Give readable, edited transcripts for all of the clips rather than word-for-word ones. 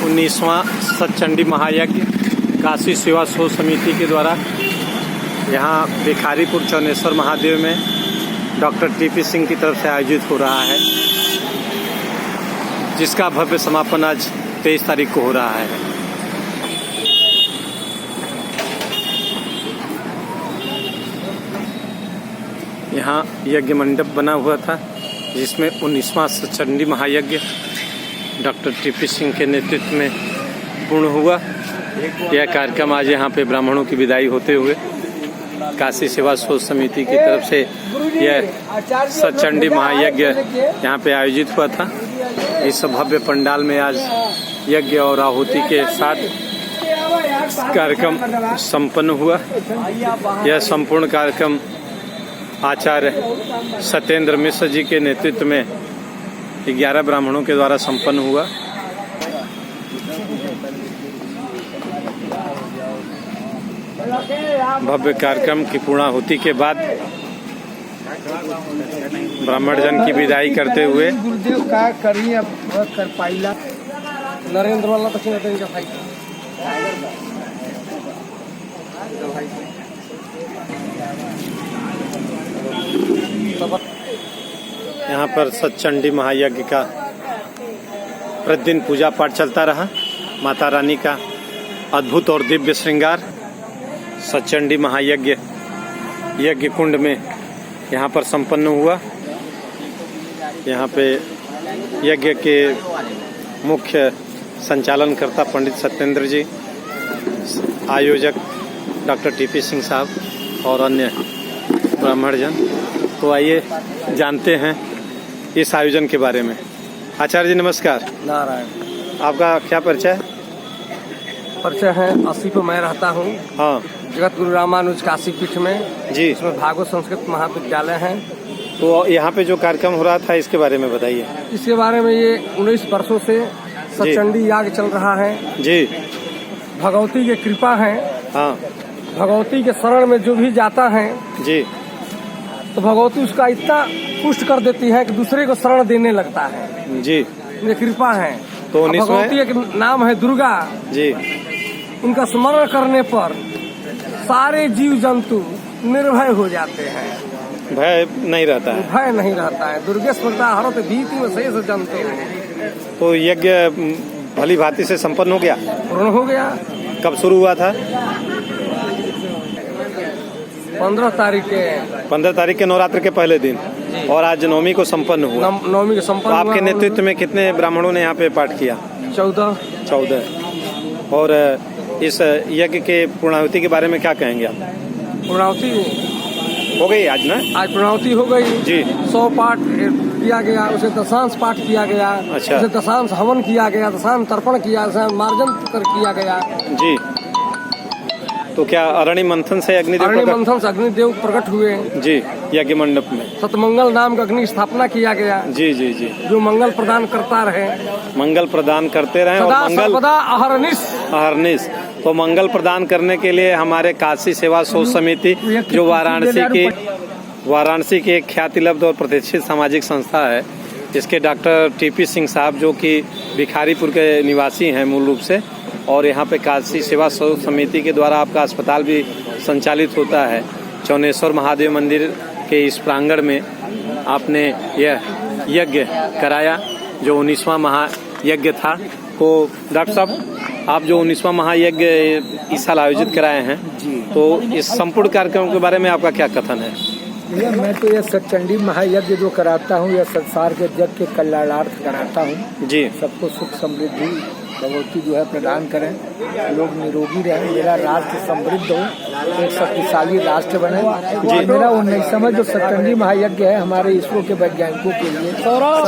19वां सतचंडी महायज्ञ काशी सेवा शोध समिति के द्वारा यहाँ भिखारीपुर चौनेश्वर महादेव में डॉक्टर टीपी सिंह की तरफ से आयोजित हो रहा है, जिसका भव्य समापन आज 23 तारीख को हो रहा है। यहाँ यज्ञ मंडप बना हुआ था, जिसमें 19वां सतचंडी महायज्ञ डॉक्टर टीपी सिंह के नेतृत्व में पूर्ण हुआ। यह कार्यक्रम आज यहाँ पे ब्राह्मणों की विदाई होते हुए काशी सेवा शोध समिति की तरफ से यह सतचंडी महायज्ञ यहाँ पे आयोजित हुआ था। इस भव्य पंडाल में आज यज्ञ और आहुति के साथ कार्यक्रम संपन्न हुआ। यह संपूर्ण कार्यक्रम आचार्य सत्येंद्र मिश्र जी के नेतृत्व में 11 ब्राह्मणों के द्वारा संपन्न हुआ। भव्य कार्यक्रम की पूर्णाहुति के बाद ब्राह्मण जन की विदाई करते हुए गुरुदेव का करी अब कर पाइला नरेंद्र वाला तो यहाँ पर सतचंडी महायज्ञ का प्रतिदिन पूजा पाठ चलता रहा। माता रानी का अद्भुत और दिव्य श्रृंगार सतचंडी महायज्ञ यज्ञ कुंड में यहाँ पर संपन्न हुआ। यहाँ पे यज्ञ के मुख्य संचालनकर्ता पंडित सत्येंद्र जी, आयोजक डॉक्टर टीपी सिंह साहब और अन्य ब्राह्मण जन। तो आइए जानते हैं इस आयोजन के बारे में। आचार्य जी नमस्कार। नारायण। आपका क्या परिचय है? परिचय है 80 पे मैं रहता हूँ। हाँ, जगत गुरु रामानुज काशी पीठ में जी, इसमें भागवत संस्कृत महाविद्यालय है। तो यहाँ पे जो कार्यक्रम हो रहा था इसके बारे में बताइए। इसके बारे में ये 19 वर्षों से सतचंडी याग चल रहा है जी। भगवती की कृपा है। हाँ भगवती के शरण में जो भी जाता है जी, तो भगवती उसका इतना पुष्ट कर देती है कि दूसरे को शरण देने लगता है जी। ये कृपा है। तो 19 भगवती एक नाम है दुर्गा जी। उनका स्मरण करने पर सारे जीव जंतु निर्भय हो जाते हैं, भय नहीं रहता है। भय नहीं रहता है। दुर्गे स्मृता हरत भीति में शेष जंतु। तो यज्ञ भली भांति से संपन्न हो गया, पूर्ण हो गया। कब शुरू हुआ था? 15 तारीख के 15 तारीख के नवरात्र के पहले दिन, और आज नवमी को संपन्न हुआ। नवमी के संपन्न। तो आपके नेतृत्व में कितने ब्राह्मणों ने यहाँ पे पाठ किया? 14। और इस यज्ञ के पूर्णाहुति के बारे में क्या कहेंगे आप? पूर्णाहुति हो गई आज ना? आज पूर्णाहुति हो गई जी। 100 पाठ किया गया, उसे दशांश पाठ किया गया। अच्छा। उसे दशांश हवन किया गया, दशांश तर्पण किया, दशांश मार्जन कर किया गया जी। तो क्या अरणि मंथन से अग्निदेव प्रकट हुए जी यज्ञ मंडप में? सतमंगल नाम का अग्नि स्थापना किया गया। जी जी जी। जो मंगल प्रदान करता रहे, मंगल प्रदान करते रहे और मंगल अहरनिश। तो मंगल प्रदान करने के लिए हमारे काशी सेवा शोध समिति जो वाराणसी की एक ख्यातिलब्ध और प्रतिष्ठित सामाजिक संस्था है, इसके डॉक्टर टीपी सिंह साहब जो कि भिखारीपुर के निवासी हैं मूल रूप से, और यहाँ पे काशी सेवा शोध समिति के द्वारा आपका अस्पताल भी संचालित होता है। चौनेश्वर महादेव मंदिर के इस प्रांगण में आपने यह यज्ञ कराया जो 19वां महायज्ञ था। तो डॉक्टर साहब, आप जो 19वां महायज्ञ इस साल आयोजित कराए हैं, तो इस संपूर्ण कार्यक्रम के बारे में आपका क्या कथन है? मैं तो यह सतचंडी महायज्ञ जो कराता हूँ, यह संसार के जग के कल्याणार्थ कराता हूँ जी। सबको सुख समृद्धि भगवती जो है प्रदान करें, लोग निरोगी रहें, मेरा राष्ट्र समृद्ध हो, एक शक्तिशाली राष्ट्र बने जी। मेरा 19वां जो सतचंडी महायज्ञ है हमारे इसरो के वैज्ञानिकों के लिए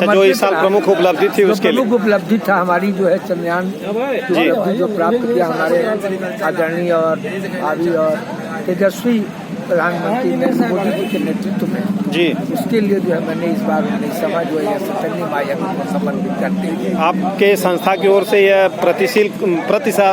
जो इस साल प्रमुख उपलब्धि थी, उसके लिए प्रमुख उपलब्धि था हमारी जो है चंद्रयान उपलब्धि जो प्राप्त किया हमारे आदरणीय और भावी और तेजस्वी प्रधानमंत्री नरेंद्र मोदी जी के नेतृत्व में जी। उसके लिए जो है मैंने इस बार 19वां जो है सतचंडी महायज्ञ को समर्पित करते हैं। आपके संस्था की ओर से यह प्रति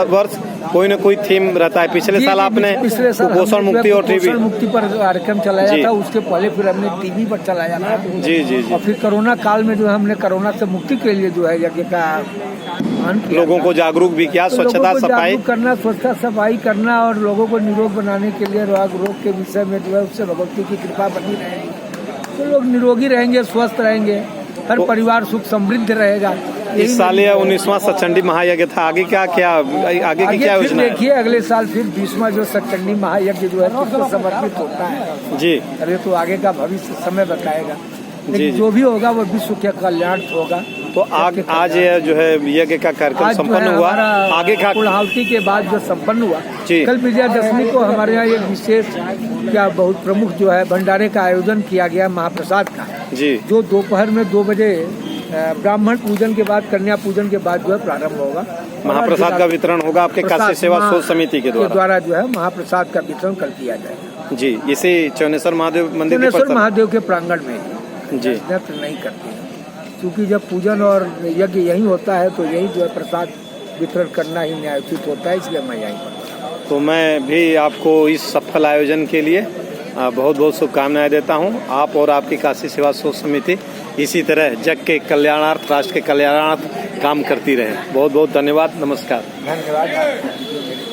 वर्ष कोई न कोई थीम रहता है। पिछले साल आपने कुपोषण मुक्ति और टीबी मुक्ति पर कार्यक्रम चलाया था, उसके पहले फिर हमने टीबी पर चलाया था जी जी। और फिर कोरोना काल में जो हमने कोरोना से मुक्ति के लिए जो है यज्ञ का आह्वान किया लोगों को जागरूक भी किया, तो स्वच्छता लोगों को सफाई जागरूक करना, स्वच्छता सफाई करना और लोगों को निरोग बनाने के लिए रोग के विषय में जो है उससे भगवती की कृपा बनी रहेगी, तो लोग निरोगी रहेंगे, स्वस्थ रहेंगे, हर परिवार सुख समृद्ध रहेगा। इस साल यह 19वां सतचंडी महायज्ञ था, आगे क्या आगे की क्या योजना है? देखिए अगले साल फिर 20वां जो सतचंडी महायज्ञ जो है किसको समर्पित होता है जी। अरे तो आगे का भविष्य समय बताएगा, जी, लेकिन जो भी होगा वो विश्व के कल्याण होगा। तो आज ये जो है यज्ञ का कार्यक्रम संपन्न हुआ, आगे का पूर्णाहुति के बाद जो संपन्न हुआ, जी। कल विजयादशमी को हमारे यहाँ एक विशेष क्या बहुत प्रमुख जो है भंडारे का आयोजन किया गया महाप्रसाद का जी, जो दोपहर में 2 बजे ब्राह्मण पूजन के बाद, कन्या पूजन के बाद जो है प्रारंभ होगा। महाप्रसाद का वितरण होगा आपके काशी सेवा सोच समिति के द्वारा जो है महाप्रसाद का वितरण कल किया जाएगा जी। इसी चौनेश्वर महादेव मंदिर, चौनेश्वर महादेव के प्रांगण में जी नहीं करते हैं, क्योंकि जब पूजन और यज्ञ यही होता है तो यही जो है प्रसाद वितरण करना ही न्यायोचित होता है, इसलिए मैं यहीं पर। तो मैं भी आपको इस सफल आयोजन के लिए बहुत बहुत शुभकामनाएं देता हूं। आप और आपकी काशी सेवा सोच समिति इसी तरह जग के कल्याणार्थ, राष्ट्र के कल्याणार्थ काम करती रहे। बहुत बहुत धन्यवाद, नमस्कार। धन्यवाद।